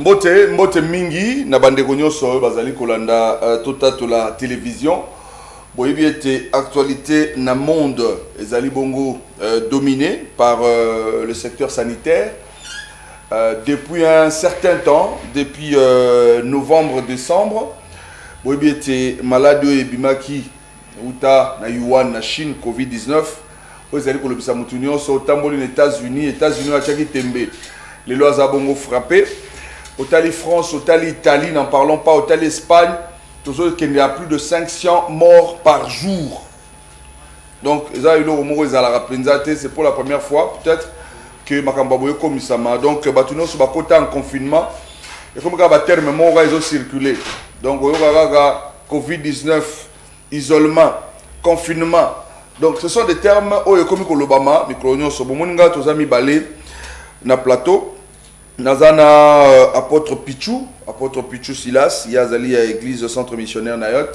mbote mingi na bandeko nyonso bazali kolanda totatu la télévision. Boyebi était actualité na monde ezali bongo dominé par le secteur sanitaire depuis un certain temps, depuis novembre-décembre. Boyebi était malade et bimaki uta na Yuan na Chine Covid-19. Ezali kolobisa mutu nyonso tamboli les États-Unis a chaki tembe. Les lois à bongo frappé. Au Tali France, au Tali Italie, n'en parlons pas, au Tali Espagne, qu'il y a plus de 500 morts par jour. Donc, c'est pour la première fois, peut-être, que Makambaboye comme Isama. Donc, Batuno sur côté en confinement. Et comme le terme mort, ils ont circulé. Donc, Covid-19, isolement, confinement. Donc, ce sont des termes, comme l'Obama, Micro-Union, Sobomoninga, Tozami Balé, na plateau. Nazana apôtre Pichou Silas, Yazali à église centre missionnaire Nayot.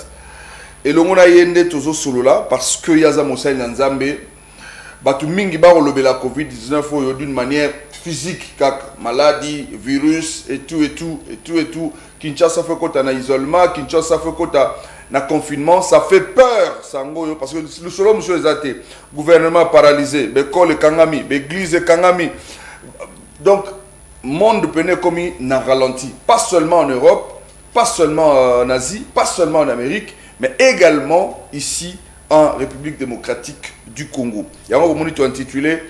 Et le monde a yende tozo solo là parce que Yaza Moussa Nzambe, batu mingi ba rolobe la Covid-19 d'une manière physique, kak maladie, virus et tout. Kinshasa fait kota na isolement, Kinshasa fait kota na confinement, ça fait peur sango parce que le solo monsieur Ezate, gouvernement paralysé, l'école Kangami, l'église Kangami. Donc monde peine comme n'a ralenti, pas seulement en Europe, pas seulement en Asie, pas seulement en Amérique, mais également ici en République démocratique du Congo. Il y a un moment intitulé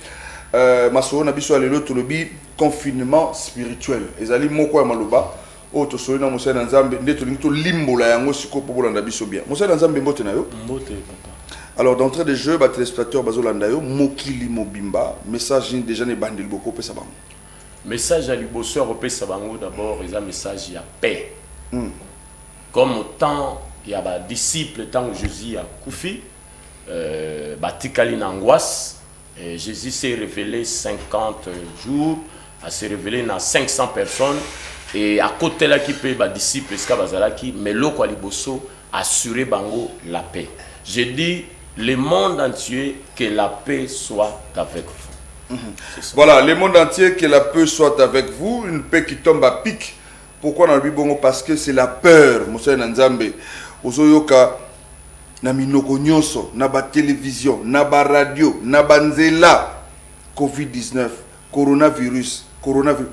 Masoro Nabiso Alelo Tolobi confinement spirituel. Ezali moko ya maloba o to solina Moussa Nzambe ndeto linto limbo la yango siko pobola ndabiso bien. Moussa Nzambe mbote na yo? Mbote papa. Alors d'entrée de jeu, ba téléspectateurs bazolanda yo mokili mobimba, message déjà ne bandel boko pesa bango. Message à l'Ibosseur Europé Sabango d'abord, il y a un message, il y a paix. Comme autant il y a des disciples, tant que Jésus a Koufi, Batikali Nangoas, Jésus s'est révélé 50 jours, a s'est révélé dans 500 personnes, et à côté là qui peut les disciples, mais l'autre à l'Ibosso assurer Bango la paix. Je dis, le monde entier, que la paix soit avec vous. Voilà, le monde entier, que la paix soit avec vous, une paix qui tombe à pic. Pourquoi on a dit bon? Parce que c'est la peur, Moussa Nzambe. Ozoyoka, na minoko nyonso, na ba télévision, na ba radio, na banzela, Covid-19, coronavirus,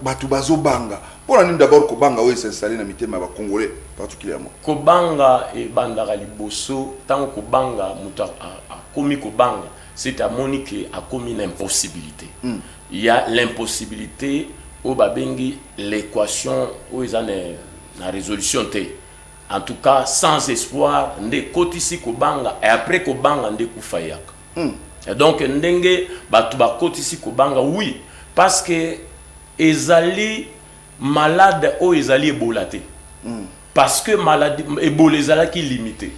batu bazo banga. Pour nous d'abord Kobanga où s'installer dans mitema ba congolais particulièrement. Kobanga et bandara liboso, tant Kobanga muta a komi Kobanga. C'est à Monique a commis l'impossibilité. Il y a l'impossibilité au Babengi, l'équation où ils ont la résolution. En tout cas, sans espoir, ne kotisi Kobanga et après Kobanga ne koufayak. Et donc, ndenge batuba kotisi Kobanga, oui, parce que ezali malade ou ezali ebolate. Parce que maladie ebolezala qui limité.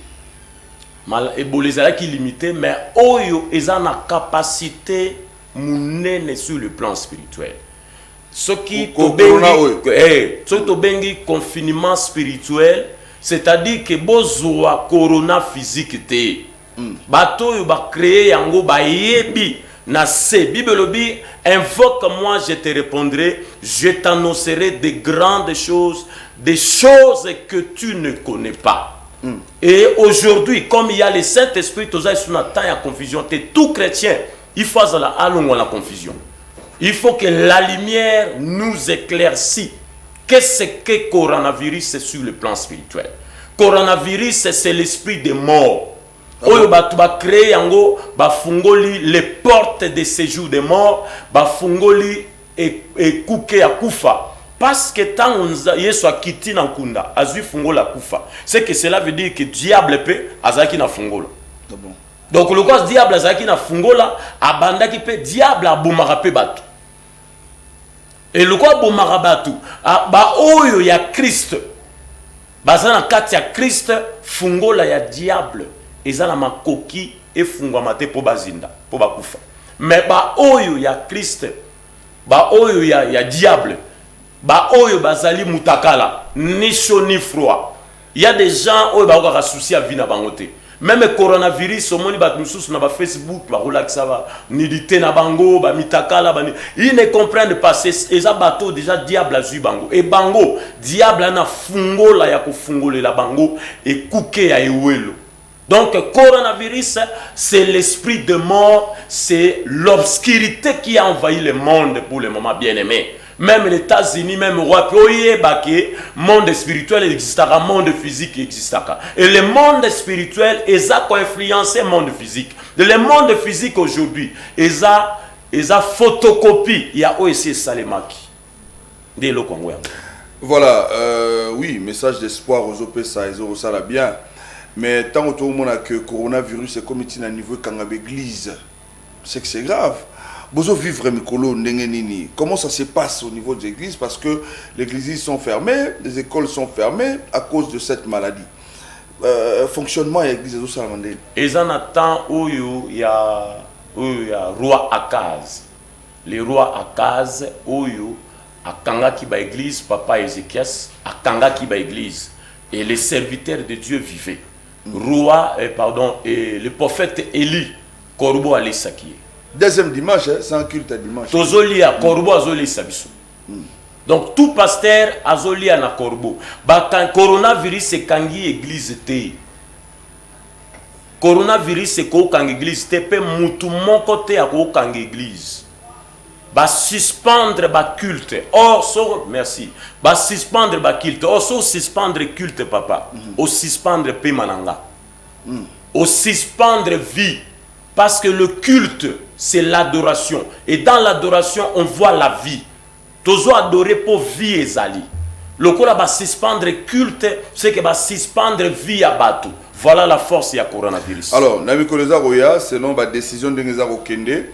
Ebola qui limité, mais oyo ils ont la capacité mounene sur le plan spirituel. Ce qui tobengi confinement spirituel, c'est-à-dire que bozoa corona physique te. Bato yo ba créer yango ba yebi na se bibelobi invoque-moi je te répondrai, je t'annoncerai de grandes choses, des choses que tu ne connais pas. Et aujourd'hui, comme il y a le Saint-Esprit, tout confusion, tout chrétien, il faut la confusion. Il faut que la lumière nous éclaircisse. Qu'est-ce que le coronavirus sur le plan spirituel? Coronavirus, c'est l'esprit des morts. Oyo ba créer yango ba fungoli les portes de séjour des morts, ba fungoli et kuke ya kufa. Parce que tant on Yesu a quitté Nankunda, azui fungola kufa. C'est que cela veut dire que diable peut azaki na fungola. Donc le cas diable azaki na fungola, abanda qui peut diable abomara pe batu. Et le cas bomara batu, ba oyo ya Christ. Bazana kati ya Christ fungola ya diable, ezala makoki e fungwa mate po bazinda, po bakufa. Mais ba oyo ya Christ, ba oyo ya diable. Ba oyo bazali mutakala ni chaud ni froid. Il y a des gens oyo ba souci à vie na bangote. Même le coronavirus, au monde, sur Facebook, nudité na bango, mitakala, ils ne comprennent pas. C'est un bateau déjà diable à bango. Et bango, diable na fungo la ya fungo la bango et kouké ya ewelo. Donc, coronavirus, c'est l'esprit de mort, c'est l'obscurité qui a envahi le monde pour le moment, bien aimé. Même les États-Unis, même le roi, le monde spirituel existera, le monde physique existera. Et le monde spirituel, ils ont influencé le monde physique. Le monde physique aujourd'hui, ils ont photocopie. Il y a aussi Salemaki. Voilà, oui, message d'espoir aux OPSA, ça l'a bien. Mais tant que tout le monde a que le coronavirus est comme il à niveau quand l'église, c'est que c'est grave. Vous vivre comment ça se passe au niveau de l'église? Parce que les églises sont fermées, les écoles sont fermées à cause de cette maladie. Fonctionnement de l'église est salamandé. Et en attend où il y a roi Akaz. Les rois Akaz où Akanga qui ba église, papa Ézéchias, Akanga qui ba église. Et les serviteurs de Dieu vivaient. Roi, et le prophète Élie, Korbo allait s'acquier. Deuxième dimanche, c'est un culte à dimanche. Tozolia Korbo azoli sabiso. Donc tout pasteur azolia na Korbo. Quand coronavirus c'est kangi église té. Coronavirus c'est ko kangi église té pe mutu mon côté a ko kangi église. Ba suspendre ba culte. Oh so merci. Ba suspendre ba culte. Oh so suspendre culte papa. O suspendre pe mananga. O suspendre vie. Parce que le culte, c'est l'adoration. Et dans l'adoration, on voit la vie. Tozo adorer pour vie et zali. Le quoi va suspendre culte, c'est que va suspendre vie à bateau. Voilà la force du coronavirus. Alors, Nami Koleza Roya, selon la décision de Ngezaro Kende,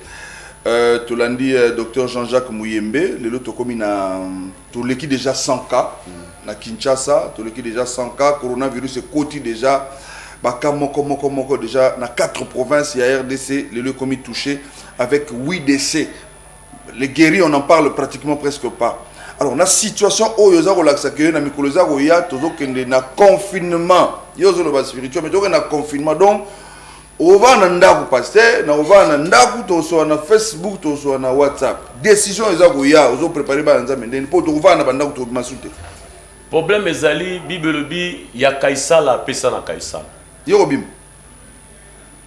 tu l'as dit, docteur Jean-Jacques Mouyembe, le lot comme tout l'équipe déjà 100 cas, na Kinshasa, tout l'équipe déjà 100 cas, coronavirus est côté déjà. Déjà dans 4 provinces, il y a RDC, les lieux commis touchés avec 8 décès. Les guéris, on n'en parle pratiquement presque pas. Alors, la situation où il y a un confinement, il y a un spirituel, mais il y a un confinement. Donc, on va dans le pasteur, on va dans le Facebook, on va WhatsApp. Décision, il y a un préparé par un pour le problème est ali Bible il y a Kaisala pesa na Kaisala. Yorobim.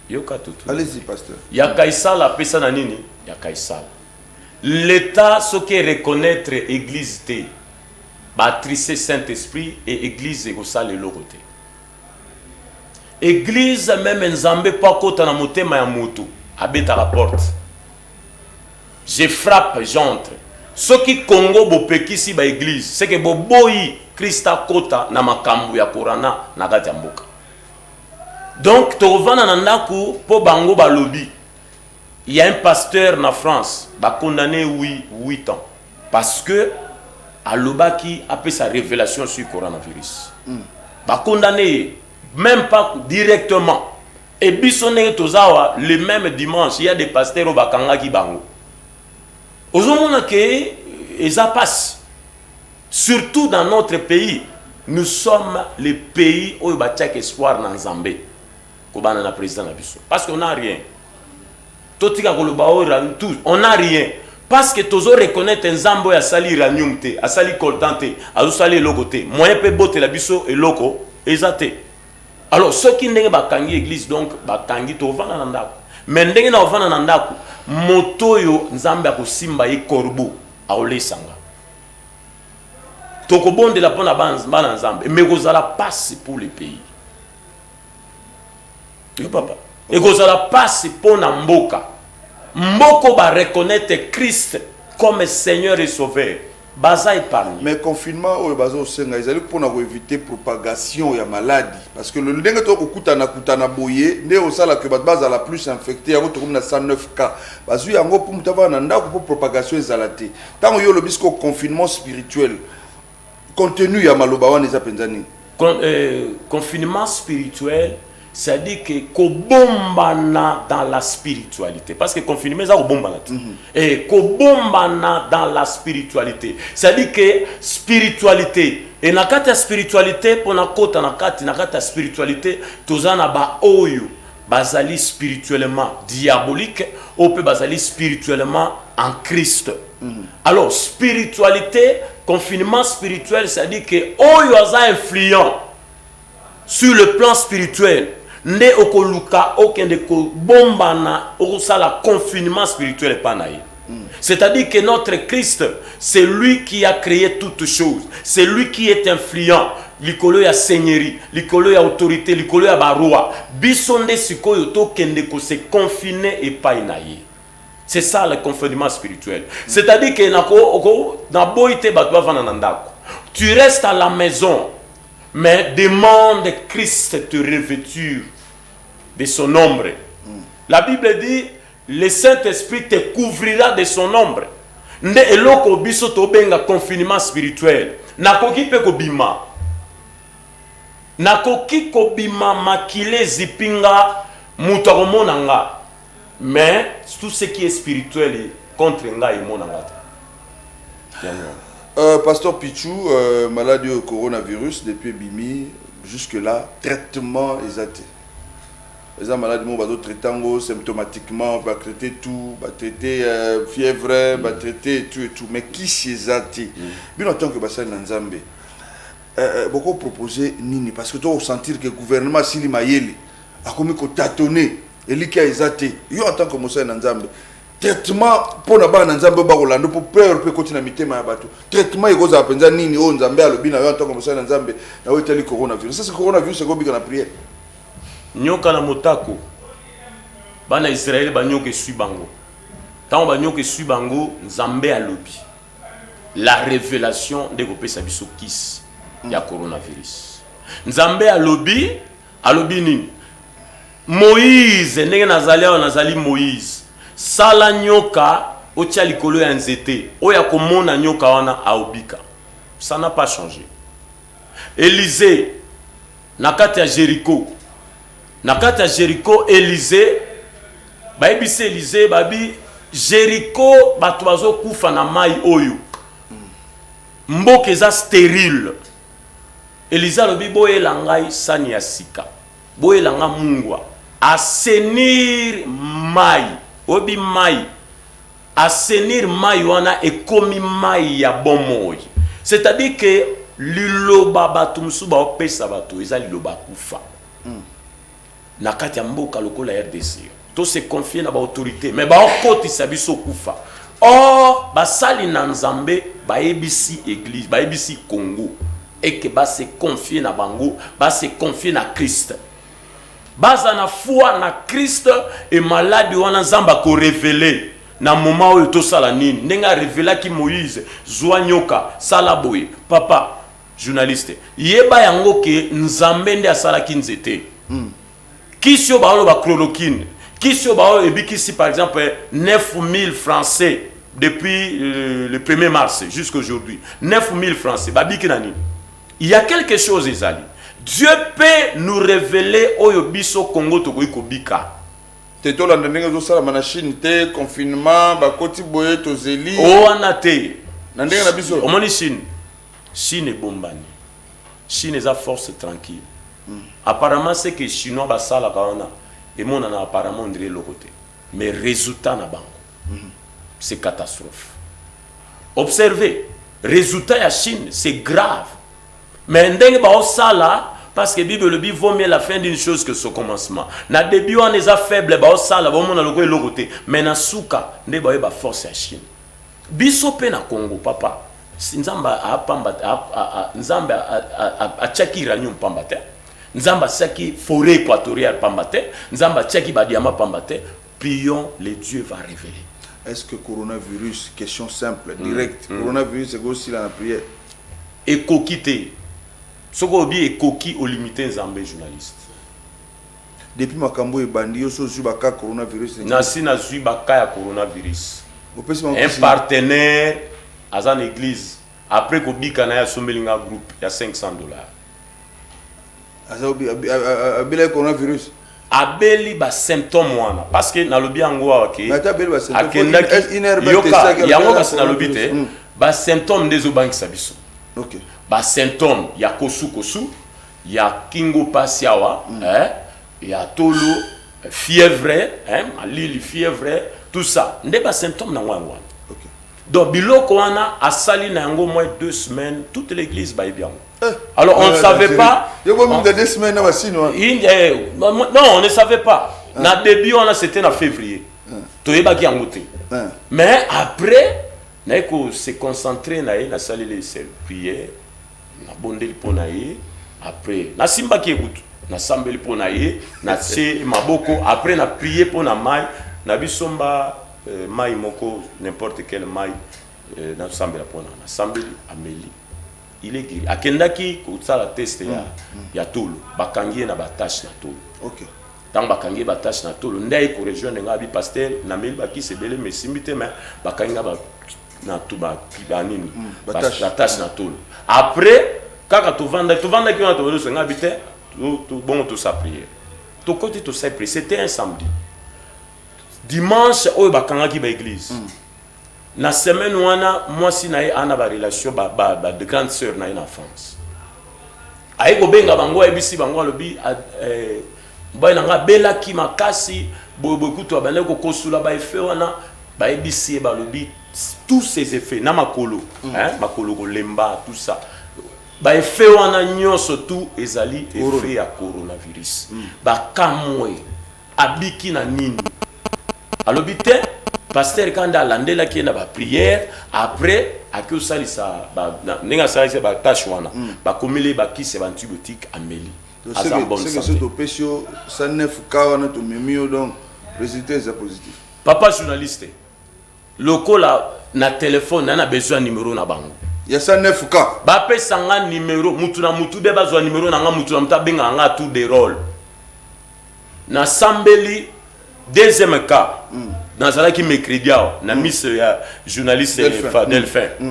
Yokatutu. Allez-y pasteur. Il y a Kaisala pesa na nini? Il y a Kaisala. L'État ce qui reconnaître église té. Batrice Saint-Esprit et église ekosa le lokoté. Église même nzambe pas kota na motema ya moto. Abeta la porte. Je frappe, j'entre. Ce qui Congo bopekisi ba église, c'est que boboyi Christa kota na makambu ya Korana na kati ya mboka. Donc tovana na ndaku po bango ba lobby. Il y a un pasteur en France, ba condamné 8 ans parce que alobaki a fait sa révélation sur le coronavirus. Ba condamné même pas directement. Et bisonné tozawa le même dimanche, il y a des pasteurs au bakanga ki bango. Aujourd'hui, ça passe. Surtout dans notre pays, nous sommes les pays où il y a un espoir dans Zambé. Parce qu'on n'a rien. On n'a rien. Parce que tous reconnaissent un Zambo à sali ranium, à sali coltante, à sali logoté. Moyen peut botter la biso et loco, exacté. Alors, ceux qui n'ont pas kangi église, donc, kangi to vana nandako. Mais n'engue na vana nandako. Moto yo nzambe akosimba ye korbo aole sanga toko bonde la pona bana nzambe mais kozala passe pour le pays yo papa et kozala passe pour na mboka ba reconnaître Christ comme Seigneur et Sauveur baza épargné. Mais confinement au bazo senga ils allaient pour éviter propagation ya maladie parce que le ndenge to kutana boye ndé au sala que baza la plus infecté ya to na 109 cas bazu yango pour mutava na ndako pour propagation ezalate tant yo le bisco confinement spirituel contenu ya maloba wana eza penzani confinement spirituel. C'est-à-dire que kobombana dans la spiritualité. Parce que confinement, c'est kobombana. Et kobombana dans la spiritualité. C'est-à-dire que spiritualité, et na kati ya spiritualité pour na kota na kati ya spiritualité tozana ba oyo bazali spirituellement diabolique ou peut bazali spirituellement en Christ. Alors spiritualité, confinement spirituel, c'est-à-dire que oyo aza influent sur le plan spirituel nde okoluka okende ko bombana okosala confinement spirituel pa na ye. C'est-à-dire que notre Christ, c'est lui qui a créé toutes choses. C'est lui qui est influent. Likolo ya seigneurie, likolo ya autorité, likolo ya barua. Bisonde sikoyo to kende ko se confiner et pas inaye. C'est ça le confinement spirituel. C'est-à-dire que na boite batwa vananandako. Tu restes à la maison, mais demande Christ te revêtir de son ombre. La Bible dit le Saint-Esprit te couvrira de son ombre. Nde eloko biso to benga confinement spirituel. Nakoki pe ko bima. Nakoki ko bima makile zipinga mutakomonanga. Mais tout ce qui est spirituel est contre nga et monanga. Pasteur Pichou, maladie au coronavirus depuis bimi jusque là traitement exact. Les malades vont traiter symptomatiquement, va traiter tout, va traiter fièvre, va traiter tout et tout. Mais qui c'est ati? Bien en tant que bassin Nzambe, beaucoup proposé nini parce que tu vas sentir que le gouvernement Sili Mayeli a commis qu'on tâtonner et lui qui a exaté. Yo en tant que bassin Nzambe, traitement pour na ba Nzambe ba Rolando pour peur peut continuer à miter ma bateau. Traitement il cause à penser nini o Nzambe a le bien en tant que bassin Nzambe na o teli coronavirus. Ça c'est coronavirus c'est quoi bien la prière. Nyoka na motako bana Israël banyoka sui bango tant banyoka sui bango Nzambe alobi la révélation de kopesa biso kisi ya coronavirus. Nzambe alobi nini Moïse ndenge nazali Moïse sala nyoka otia likolo ya nzete oya komona nyoka wana aobika. Ça n'a pas changé. Élisée nakati ya Jéricho nakati ya Jéricho, Élisée, baibisi Élisée, babi Jéricho, bato bazo kufa na mai oyo. Mboka eza stérile. Élisée alobi boye langai sani ya sika. Boye langa mungwa. Assainir mai. Obi mai. Assainir mai wana ekomi mai ya bomoi. C'est-à-dire que liloba bato musuba opesa bato eza liloba kufa. Na kati ya mboka lokola RDC to se confier na ba autorité mais ba okotisa biso kufa. Or basali na Nzambe baebisi église baebisi Congo et que ba se confier na bango ba se confier na Christ baza na foi na Christ et malade wana Nzamba ko révéler na moment où to sala nini nenga révéla ki Moïse zwa nyoka sala boye papa journaliste yeba yango ke Nzambe nde asala ki nzete. Qui sur la chloroquine, qui sur ici par exemple 9000 Français depuis le 1er mars jusqu'à aujourd'hui. 9000 Français. Il y a quelque chose, Ezali. Dieu peut nous révéler Oyobiso Congo Togoiko Bika. Teto la ndenge zo la Chine te confinement ba koti boye to zeli. O anate. Ndenge na biso. Omoni Chine. Chine est bombani. Chine est à force tranquille. Apparemment c'est que chinois basala kaona et mon ana apparemment on dirait le côté mais résultat na bango c'est catastrophe. Observez résultat ya Chine c'est grave mais ndenge ba osala parce que Bible le vaut mieux la fin d'une chose que son commencement. Na début on est faible ba osala ba mona le côté mais na suka ndenge ba ba force ya Chine biso pe na Congo papa Nzamba a pamba Nzamba a chaki ranium pamba te Nzamba saki forêt équatoriale pambate, Nzamba tchaki badiama pambate, prions, le Dieu va révéler. Est-ce que coronavirus, question simple, directe, coronavirus c'est aussi la prière? Et coquité. Ce qu'on dit est coquille au limité Nzambé journaliste. Depuis Makambo et Bandi, yo so zubaka coronavirus. Nasi na zubaka ya coronavirus. Un partenaire à une église. Après qu'on bika na ya sommelinga groupe, il y a $500. Abeli coronavirus. Abeli ba symptôme wana parce que na lobi yango ke. Mais abeli ba symptôme. Yoka yango kasi na lobi te ba symptôme des obangi sabiso. Ok. Ba symptômes, il y a kosu kosu, il y a kingo pasiawa, il y a tolo, fièvre, malili fièvre, tout ça. Nde ba symptômes na wana. Ok. Donc biloko wana asali na yango moins 2 semaines, toute l'église ba bien. Alors on ne savait pas. Il y a même 2 semaines na basino. Non, on ne savait pas. Na début on a c'était en février. Toyeba ki yangote. Mais après na ko se concentrer na sali les prières, na bondeli pona ye, après na simba ki ekutu, na sambeli pona ye, na se maboko, après na prier pona mai, na bisomba mai moko n'importe quel mai na sambela pona, na sambeli ameli. Il est guéri. Akendaki ko sala test ya tolo, bakangi na batache na tolo. OK. Tant bakangi batache na tolo, ndai ko rejoindre ngabi pasteur na meli baki sebele mais simbite mais bakangi na tuba kibanini batache na tolo. Après kaka to vanda ki na tolo so ngabi te to bon to sa prière. To côté to sa prière, c'était un samedi. Dimanche oyo bakangaki ba église. Na semaine wana moi si na ana ba relation de grande sœur na en France. Aiko benga bango ebisi bango lobi ba nanga bela ki makasi bobo kuto ba ko kosula ba effet wana ba ebisi ba lobi tous ces effets na makolo makolo ko lemba tout ça ba effet wana nyonso tout ezali effet ya coronavirus ba kamwe abiki na nini alobi te pasteur kanda landela ki na ba prière après aki salisa ba ninga salisa ba tâche wana ba komile ba kise ba antibiotique ameli asa bonne santé. C'est que ce pécio ça neuf ka na to memio donc résultat est positif. Papa journaliste lokola na téléphone na besoin numéro na bango. Ya ça neuf ka. Ba pesa nga numéro mutu na mutu be bazwa numéro na nga mutu na muta benga nga tout des rôles. Na sambeli deuxième cas. Dans ça qui mercredi na miss ya journaliste Delphin.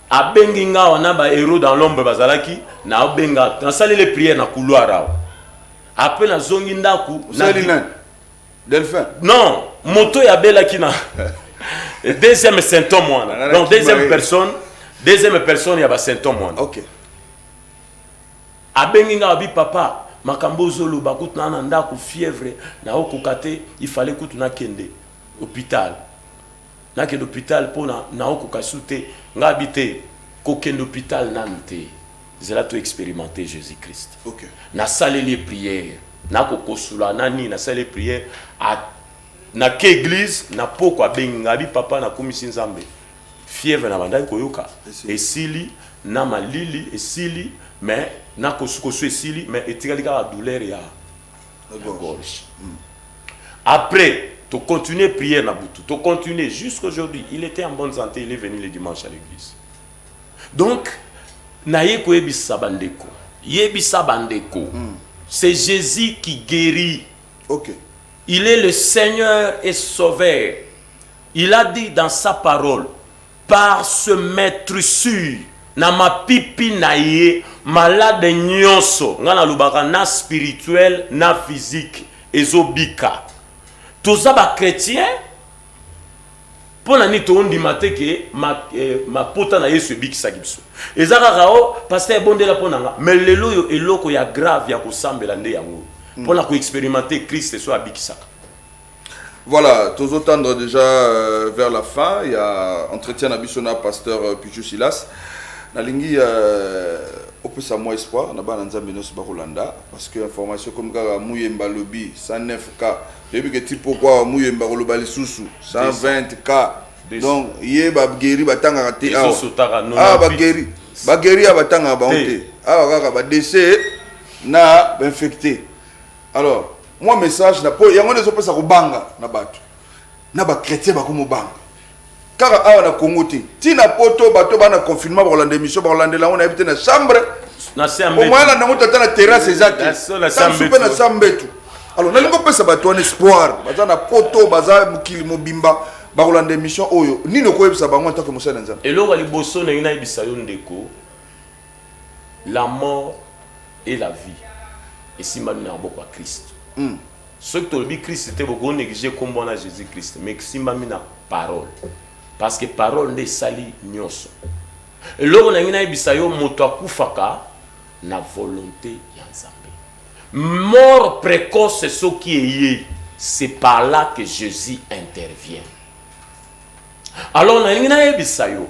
A benginga on a ba héros dans l'ombre bazalaki na benga dans ça les prières na couloir. Après na zongi ndaku na Delphin. Non, moto ya bela ki na deuxième symptôme wana. Donc deuxième personne ya ba symptôme wana. OK. A benginga abi papa makambo zolo bakut na ndaku fièvre na okukate il fallait kutu na kende hôpital. Na kende hôpital pona na okukasute ngabite ko kende hôpital nante. Zela to expérimenter Jésus-Christ. OK. Na salle les prières, na kokosula nani na salle les prières na ke église na poko abenga bi papa na komisi nzambe. Fièvre na bandai koyoka. Esili na malili esili mais na kosukosu esili mais etikali ka douleur ya la gorge. Après tu continuer prière na butu, tu continuer jusqu'aujourd'hui, il était en bonne santé, il est venu le dimanche à l'église. Donc na yeko yebisa bandeko. Yebisa bandeko. C'est Jésus qui guérit. OK. Il est le Seigneur et Sauveur. Il a dit dans sa parole, par ce maître sûr, na ma pipi na ye, malade nyonso, ngana lubaka na spirituel, na physique, ezobika. Tout ça ba chrétien, pour la nuit on mate que ma pota na yesu bikisa gibso. Ezaka kao pasteur bondela ponanga, mais lelo yo eloko ya grave ya kosambela nde yango. Pour la ko expérimenter Christ soit bikisaka. Voilà, tous attendre déjà vers la fin, il y a entretien à Bissona pasteur Pichu Silas. Nalingi on peut savoir espoir na ba nzambe no ba Rolanda parce que information comme ka Muyemba lobby 109k depuis que tipo quoi Muyemba loba lisusu 120k donc yé ba guéri batanga raté ba guéri batanga ba honte kaka ba décès na infecté. Alors moi message na po yango nezo pesa ko banga na bato na ba chrétien ba ko mo banga car awa na Congo te tina poto bato bana confinement ba Rolanda émission ba Rolanda la on habite na chambre na sembe au moins na ngo tata na terrasse exacte na sembe na sambetu. Alors na lingo pesa bato en espoir baza na poto baza mukili mobimba ba Rolanda émission oyo nino ko yebisa bango tant que mosala nzambe eloko liboso na ina yebisa yo ndeko la mort et la vie et si manu na boko à Christ. Ce que tu dis Christ c'était beaucoup négligé comme bon à Jésus Christ mais si manu na parole parce que parole ne sali nyonso eloko na ngina yebisa yo moto akufaka na volonté ya Nzambe. Mort précoce soki eye, c'est par là que Jésus intervient. Alors na ngina yebisa yo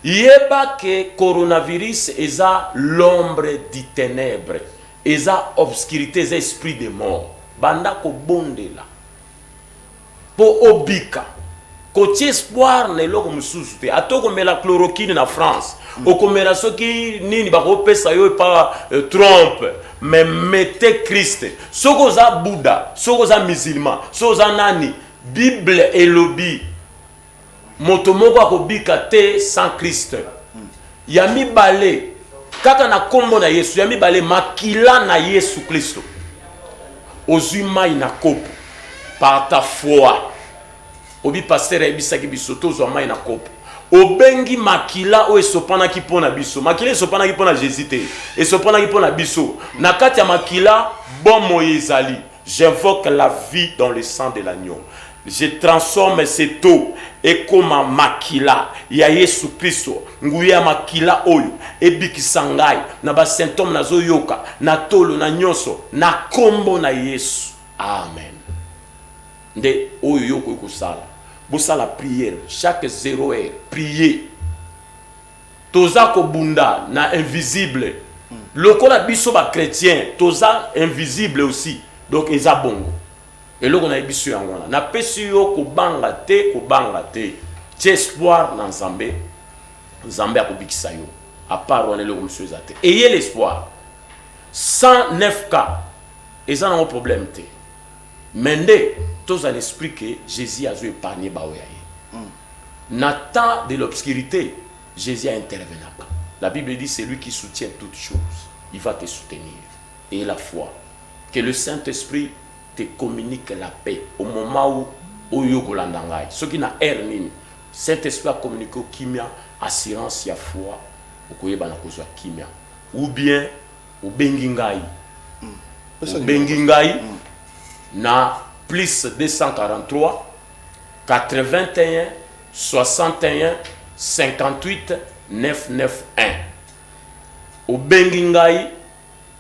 yeba que coronavirus eza l'ombre du ténèbre, eza obscurité, eza esprit de mort. Banda ko bondela po obika kotie espoir na eloko mosusu te. Atoko mela chloroquine na France, okomela soki nini bakopesa yo pa Trump, mais mettez Christ. Soko za Bouddha, soko za musulman, soko za nani, Bible elobi moto moko akobika te sans Christ. Ya mibale kaka na kombo na Yesu, ya mibale makila na Yesu Kristo. Ozwi mai na kopo par ta foi. Obi pasteur ebisaki biso tozwa mai na kopo. Obengi makila o esopana ki pona biso. Makila esopana ki pona Jésus te. Esopana ki pona biso. Na kati ya makila bon moyezali. J'invoque la vie dans le sang de l'agneau. Je transforme cette eau et comme makila ya Yesu Kristo nguya makila oyo ebikisangai na ba symptôme na zoyoka na tolo na nyonso na kombo na Yesu. Amen. Nde oyo yoko kusala. Bosa la prière chaque 0 heure prier. Toza ko bunda na invisible. Lokola biso ba chrétien toza invisible aussi. Donc eza bongo. Et là, on a biso yangwana. Na pesi yo ko banga te. Ti espoir na Nzambe. Nzambe akobikisa yo. À part on est le monsieur zate. Ayez l'espoir. 109 cas. Et ça n'a pas problème te. Mende, tous à l'esprit que Jésus a épargné baoyaye. Na temps de l'obscurité, Jésus a intervenu. La Bible dit c'est lui qui soutient toutes choses. Il va te soutenir. Et la foi. Que le Saint-Esprit te communique la paix au moment où yoko landangai. Ce qui n'a erni, Saint-Esprit a communiqué au kimia, assurance ya foi, au koyeba na kozwa kimia. Ou bien au bengingai. Au bengingai na plus 243 81 61 58 991. Au bengingai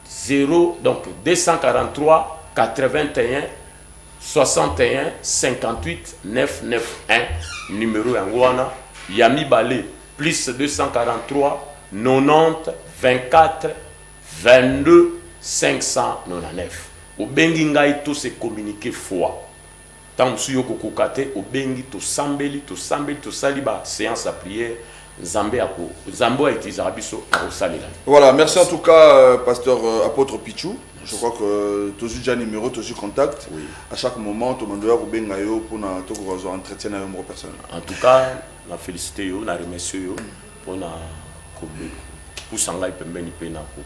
0 donc 243 81 61 58 991 numéro yangoana Yami Balé plus 243 90 24 22 599. Au bengi ngai to se communiquer foi. Tant su yoko kokate au bengi to sambeli to saliba séance à prière. Zambé a utilisé Rabiso à Rosalila. Voilà, merci en tout cas, pasteur apôtre Pichou. Je crois que tu as déjà numéro, tu as déjà contact. Oui. À chaque moment, tu m'envoies au Bengayo pour un entretien avec mon personnel. En tout cas, je félicite vous, je remercie vous pour s'engager pour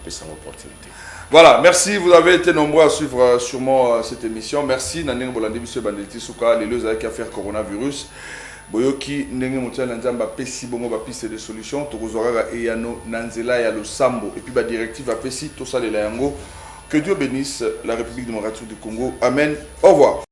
cette opportunité. Voilà, merci. Vous avez été nombreux à suivre sûrement cette émission. Merci. Naneng Bolandi Biso Bandeliti Souka, les deux avec affaire coronavirus. Boyoki ndenge mutiana nzamba pesi bongo ba piste de solution tokozoraka eyano nanzela ya losambo et puis ba directive apesi to salela yango. Que Dieu bénisse la République démocratique du Congo. Amen. Au revoir.